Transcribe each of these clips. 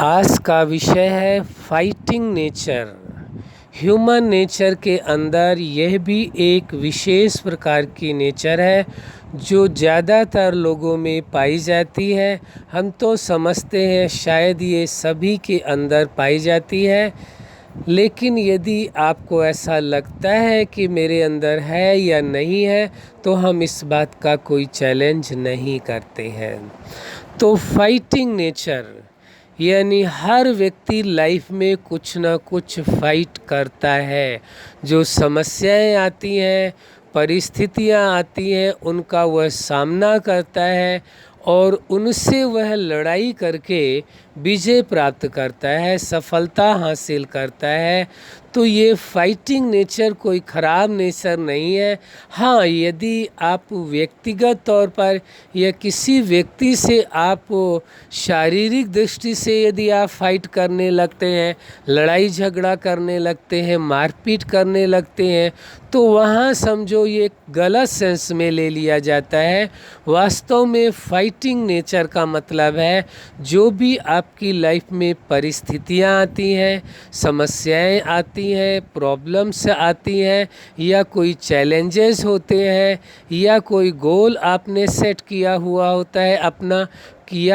आज का विषय है फाइटिंग नेचर। ह्यूमन नेचर के अंदर यह भी एक विशेष प्रकार की नेचर है जो ज़्यादातर लोगों में पाई जाती है। हम तो समझते हैं शायद ये सभी के अंदर पाई जाती है, लेकिन यदि आपको ऐसा लगता है कि मेरे अंदर है या नहीं है तो हम इस बात का कोई चैलेंज नहीं करते हैं। तो फाइटिंग नेचर यानी हर व्यक्ति लाइफ में कुछ ना कुछ फाइट करता है। जो समस्याएं आती हैं, परिस्थितियां आती हैं, उनका वह सामना करता है और उनसे वह लड़ाई करके विजय प्राप्त करता है, सफलता हासिल करता है। तो ये फाइटिंग नेचर कोई ख़राब नेचर नहीं है। हाँ, यदि आप व्यक्तिगत तौर पर या किसी व्यक्ति से आप शारीरिक दृष्टि से यदि आप फाइट करने लगते हैं, लड़ाई झगड़ा करने लगते हैं, मारपीट करने लगते हैं, तो वहाँ समझो ये गलत सेंस में ले लिया जाता है। वास्तव में फाइटिंग नेचर का मतलब है जो भी आपकी लाइफ में परिस्थितियाँ आती हैं, समस्याएं आती हैं, प्रॉब्लम्स आती हैं, या कोई चैलेंजेस होते हैं, या कोई गोल आपने सेट किया हुआ होता है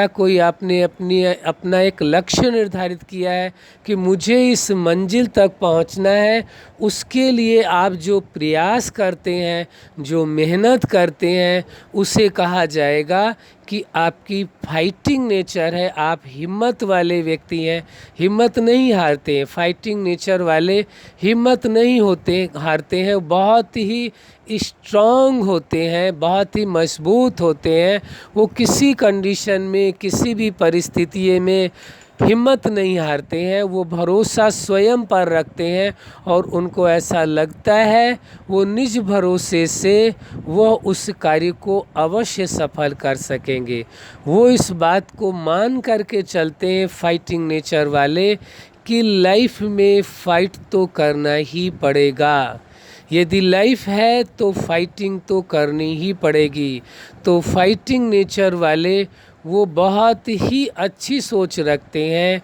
कोई आपने अपना एक लक्ष्य निर्धारित किया है कि मुझे इस मंजिल तक पहुंचना है। उसके लिए आप जो प्रयास करते हैं, जो मेहनत करते हैं, उसे कहा जाएगा कि आपकी फाइटिंग नेचर है। आप हिम्मत वाले व्यक्ति हैं, हिम्मत नहीं हारते हैं। फाइटिंग नेचर वाले हिम्मत नहीं हारते हैं, बहुत ही स्ट्रॉन्ग होते हैं, बहुत ही मजबूत होते हैं। वो किसी कंडीशन में, किसी भी परिस्थिति में हिम्मत नहीं हारते हैं। वो भरोसा स्वयं पर रखते हैं और उनको ऐसा लगता है वो निज भरोसे से वह उस कार्य को अवश्य सफल कर सकेंगे। वो इस बात को मान करके चलते हैं फाइटिंग नेचर वाले कि लाइफ में फ़ाइट तो करना ही पड़ेगा। यदि लाइफ है तो फाइटिंग तो करनी ही पड़ेगी। तो फाइटिंग नेचर वाले वो बहुत ही अच्छी सोच रखते हैं,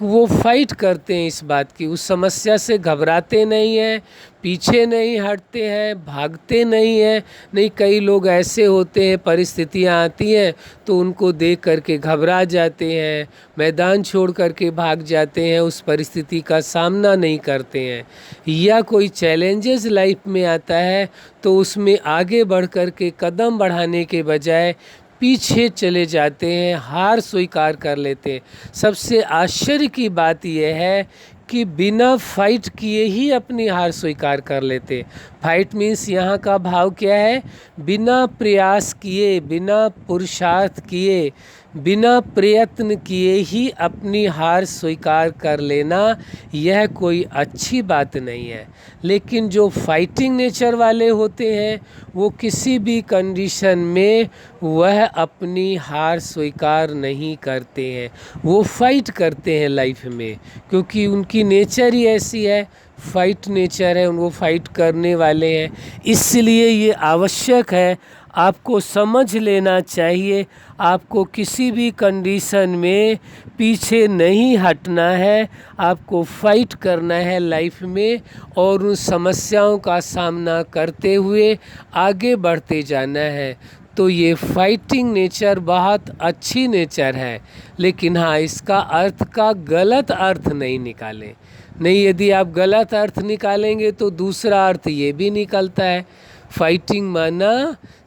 वो फाइट करते हैं इस बात की। उस समस्या से घबराते नहीं हैं, पीछे नहीं हटते हैं, भागते नहीं हैं। नहीं, कई लोग ऐसे होते हैं, परिस्थितियाँ आती हैं तो उनको देख करके घबरा जाते हैं, मैदान छोड़ करके भाग जाते हैं, उस परिस्थिति का सामना नहीं करते हैं। या कोई चैलेंजेस लाइफ में आता है तो उसमें आगे बढ़ कर के कदम बढ़ाने के बजाय पीछे चले जाते हैं, हार स्वीकार कर लेते हैं। सबसे आश्चर्य की बात यह है कि बिना फाइट किए ही अपनी हार स्वीकार कर लेते। फाइट मीन्स यहाँ का भाव क्या है? बिना प्रयास किए, बिना पुरुषार्थ किए, बिना प्रयत्न किए ही अपनी हार स्वीकार कर लेना, यह कोई अच्छी बात नहीं है। लेकिन जो फाइटिंग नेचर वाले होते हैं वो किसी भी कंडीशन में वह अपनी हार स्वीकार नहीं करते हैं। वो फाइट करते हैं लाइफ में, क्योंकि उनकी नेचर ही ऐसी है, फाइट नेचर है, वो फाइट करने वाले हैं। इसलिए ये आवश्यक है, आपको समझ लेना चाहिए, आपको किसी भी कंडीशन में पीछे नहीं हटना है, आपको फाइट करना है लाइफ में और उन समस्याओं का सामना करते हुए आगे बढ़ते जाना है। तो ये फाइटिंग नेचर बहुत अच्छी नेचर है, लेकिन हाँ, इसका अर्थ का गलत अर्थ नहीं निकालें। नहीं, यदि आप गलत अर्थ निकालेंगे तो दूसरा अर्थ ये भी निकलता है। फाइटिंग माना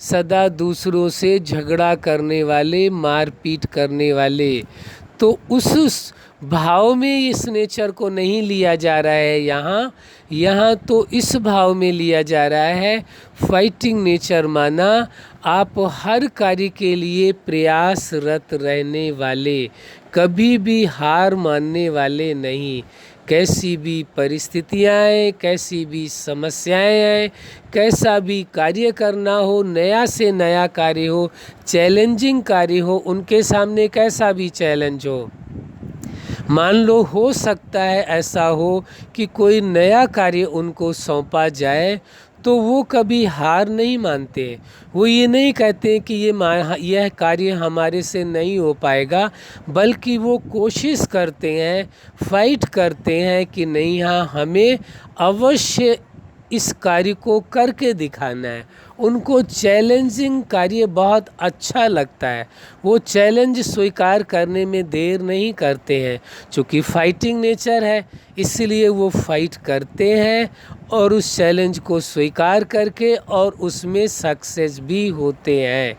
सदा दूसरों से झगड़ा करने वाले, मारपीट करने वाले। तो उस भाव में इस नेचर को नहीं लिया जा रहा है यहाँ तो इस भाव में लिया जा रहा है। फाइटिंग नेचर माना आप हर कार्य के लिए प्रयासरत रहने वाले, कभी भी हार मानने वाले नहीं। कैसी भी परिस्थितियाँ आए, कैसी भी समस्याएं आए, कैसा भी कार्य करना हो, नया से नया कार्य हो, चैलेंजिंग कार्य हो, उनके सामने कैसा भी चैलेंज हो, मान लो हो सकता है ऐसा हो कि कोई नया कार्य उनको सौंपा जाए तो वो कभी हार नहीं मानते। वो ये नहीं कहते कि यह कार्य हमारे से नहीं हो पाएगा, बल्कि वो कोशिश करते हैं, फाइट करते हैं कि नहीं, हाँ, हमें अवश्य इस कार्य को करके दिखाना है। उनको चैलेंजिंग कार्य बहुत अच्छा लगता है। वो चैलेंज स्वीकार करने में देर नहीं करते हैं। चूँकि फाइटिंग नेचर है, इसलिए वो फाइट करते हैं और उस चैलेंज को स्वीकार करके और उसमें सक्सेस भी होते हैं।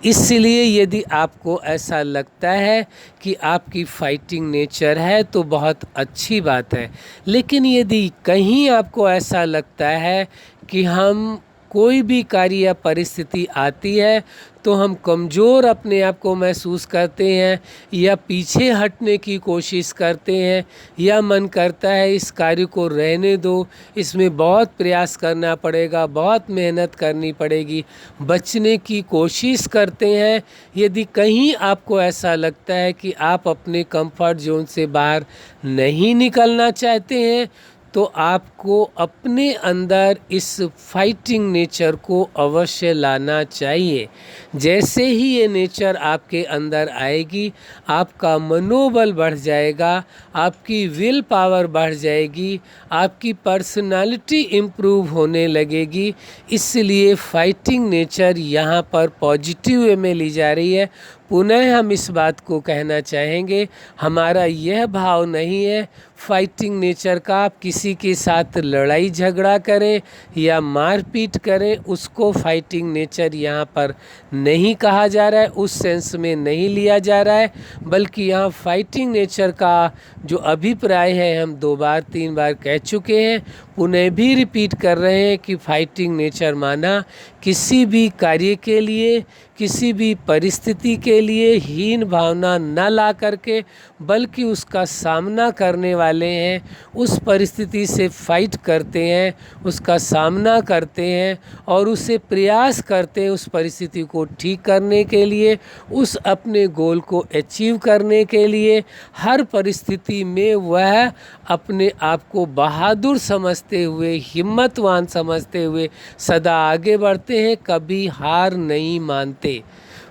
इसलिए यदि आपको ऐसा लगता है कि आपकी फाइटिंग नेचर है तो बहुत अच्छी बात है। लेकिन यदि कहीं आपको ऐसा लगता है कि हम कोई भी कार्य या परिस्थिति आती है तो हम कमज़ोर अपने आप को महसूस करते हैं या पीछे हटने की कोशिश करते हैं, या मन करता है इस कार्य को रहने दो, इसमें बहुत प्रयास करना पड़ेगा, बहुत मेहनत करनी पड़ेगी, बचने की कोशिश करते हैं। यदि कहीं आपको ऐसा लगता है कि आप अपने कंफर्ट जोन से बाहर नहीं निकलना चाहते हैं, तो आपको अपने अंदर इस फाइटिंग नेचर को अवश्य लाना चाहिए। जैसे ही ये नेचर आपके अंदर आएगी, आपका मनोबल बढ़ जाएगा, आपकी विल पावर बढ़ जाएगी, आपकी पर्सनालिटी इम्प्रूव होने लगेगी। इसलिए फाइटिंग नेचर यहाँ पर पॉजिटिव वे में ली जा रही है। पुनः हम इस बात को कहना चाहेंगे, हमारा यह भाव नहीं है फाइटिंग नेचर का आप किसी के साथ लड़ाई झगड़ा करें या मारपीट करें, उसको फाइटिंग नेचर यहाँ पर नहीं कहा जा रहा है, उस सेंस में नहीं लिया जा रहा है। बल्कि यहाँ फाइटिंग नेचर का जो अभिप्राय है, हम 2 बार 3 बार कह चुके हैं, पुनः भी रिपीट कर रहे हैं कि फाइटिंग नेचर माना किसी भी कार्य के लिए, किसी भी परिस्थिति के लिए हीन भावना न ला करके, बल्कि उसका सामना करने वाले हैं, उस परिस्थिति से फाइट करते हैं, उसका सामना करते हैं और उसे प्रयास करते हैं उस परिस्थिति को ठीक करने के लिए, उस अपने गोल को अचीव करने के लिए। हर परिस्थिति में वह अपने आप को बहादुर समझते हुए, हिम्मतवान समझते हुए सदा आगे बढ़ते हैं, कभी हार नहीं मानते।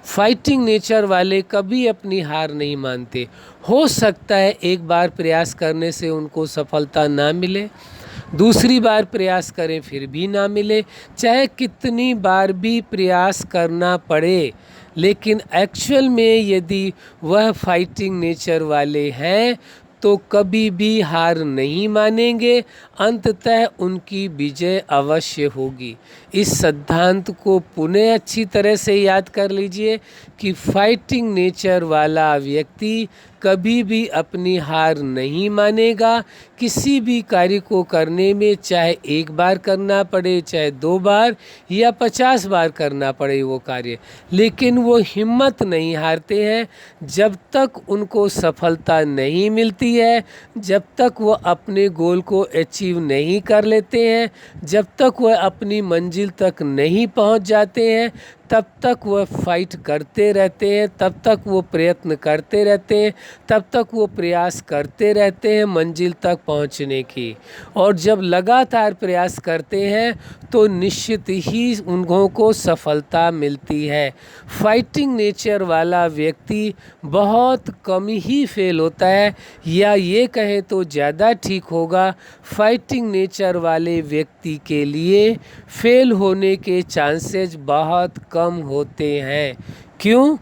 फाइटिंग नेचर वाले कभी अपनी हार नहीं मानते। हो सकता है एक बार प्रयास करने से उनको सफलता ना मिले, दूसरी बार प्रयास करें फिर भी ना मिले, चाहे कितनी बार भी प्रयास करना पड़े, लेकिन एक्चुअल में यदि वह फाइटिंग नेचर वाले हैं तो कभी भी हार नहीं मानेंगे, अंततः उनकी विजय अवश्य होगी। इस सिद्धांत को पुनः अच्छी तरह से याद कर लीजिए कि फाइटिंग नेचर वाला व्यक्ति कभी भी अपनी हार नहीं मानेगा। किसी भी कार्य को करने में चाहे 1 बार करना पड़े, चाहे 2 बार या 50 बार करना पड़े वो कार्य, लेकिन वो हिम्मत नहीं हारते हैं। जब तक उनको सफलता नहीं मिलती है, जब तक वो अपने गोल को अचीव नहीं कर लेते हैं, जब तक वह अपनी मंजिल तक नहीं पहुंच जाते हैं, तब तक वह फाइट करते रहते हैं, तब तक वो प्रयत्न करते रहते हैं, तब तक वो प्रयास करते रहते हैं मंजिल तक पहुंचने की। और जब लगातार प्रयास करते हैं तो निश्चित ही उन्हों को सफलता मिलती है। फाइटिंग नेचर वाला व्यक्ति बहुत कम ही फेल होता है, या ये कहें तो ज़्यादा ठीक होगा, फाइटिंग नेचर वाले व्यक्ति के लिए फेल होने के चांसेस बहुत कम होते हैं। क्यों?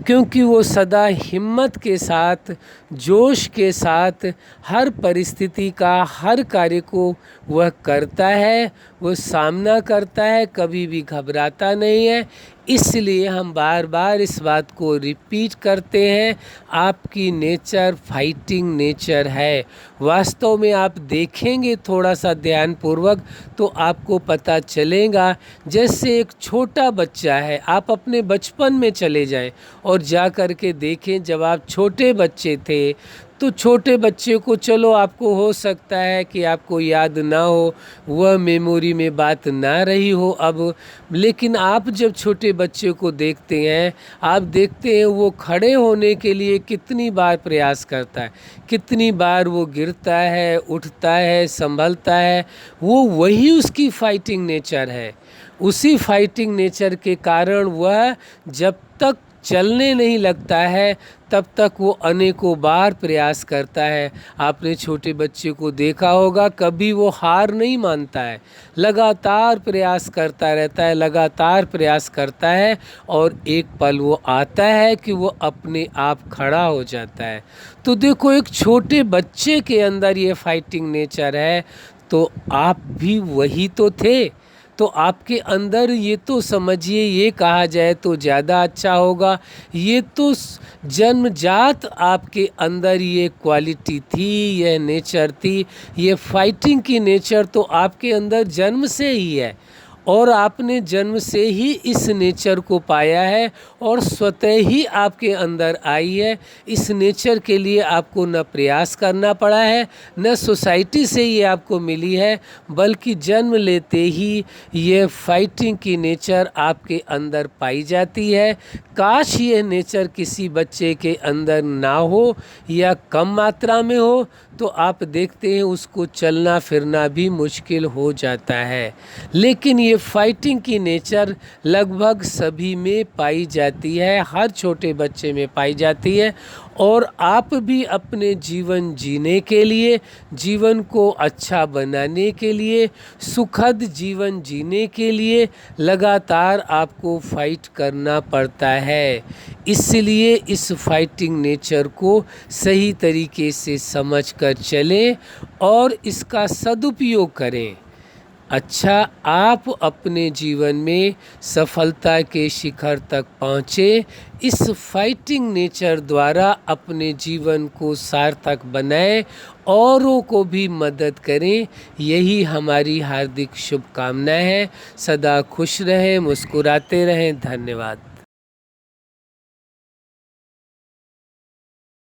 क्योंकि वो सदा हिम्मत के साथ, जोश के साथ हर परिस्थिति का, हर कार्य को वह करता है, वो सामना करता है, कभी भी घबराता नहीं है। इसलिए हम बार बार इस बात को रिपीट करते हैं, आपकी नेचर फाइटिंग नेचर है। वास्तव में आप देखेंगे थोड़ा सा ध्यानपूर्वक तो आपको पता चलेगा। जैसे एक छोटा बच्चा है, आप अपने बचपन में चले जाएं और जा कर के देखें, जब आप छोटे बच्चे थे तो छोटे बच्चे को चलो आपको हो सकता है कि आपको याद ना हो, वह मेमोरी में बात ना रही हो अब, लेकिन आप जब छोटे बच्चे को देखते हैं, आप देखते हैं वो खड़े होने के लिए कितनी बार प्रयास करता है, कितनी बार वो गिरता है, उठता है, संभलता है। वो वही उसकी फाइटिंग नेचर है। उसी फाइटिंग नेचर के कारण वह जब तक चलने नहीं लगता है तब तक वो अनेकों बार प्रयास करता है। आपने छोटे बच्चे को देखा होगा, कभी वो हार नहीं मानता है, लगातार प्रयास करता रहता है, लगातार प्रयास करता है, और एक पल वो आता है कि वो अपने आप खड़ा हो जाता है। तो देखो, एक छोटे बच्चे के अंदर ये फाइटिंग नेचर है, तो आप भी वही तो थे। तो आपके अंदर ये तो समझिए, ये कहा जाए तो ज़्यादा अच्छा होगा, ये तो जन्मजात आपके अंदर ये क्वालिटी थी, यह नेचर थी, ये फाइटिंग की नेचर तो आपके अंदर जन्म से ही है, और आपने जन्म से ही इस नेचर को पाया है और स्वतः ही आपके अंदर आई है। इस नेचर के लिए आपको न प्रयास करना पड़ा है, न सोसाइटी से ये आपको मिली है, बल्कि जन्म लेते ही ये फाइटिंग की नेचर आपके अंदर पाई जाती है। काश ये नेचर किसी बच्चे के अंदर ना हो या कम मात्रा में हो, तो आप देखते हैं उसको चलना फिरना भी मुश्किल हो जाता है। लेकिन ये फाइटिंग की नेचर लगभग सभी में पाई जाती है, हर छोटे बच्चे में पाई जाती है। और आप भी अपने जीवन जीने के लिए, जीवन को अच्छा बनाने के लिए, सुखद जीवन जीने के लिए लगातार आपको फाइट करना पड़ता है। इसलिए इस फाइटिंग नेचर को सही तरीके से समझ कर चलें और इसका सदुपयोग करें। अच्छा, आप अपने जीवन में सफलता के शिखर तक पहुँचे, इस फाइटिंग नेचर द्वारा अपने जीवन को सार्थक बनाएं, औरों को भी मदद करें। यही हमारी हार्दिक शुभकामनाएं हैं। सदा खुश रहें, मुस्कुराते रहें। धन्यवाद।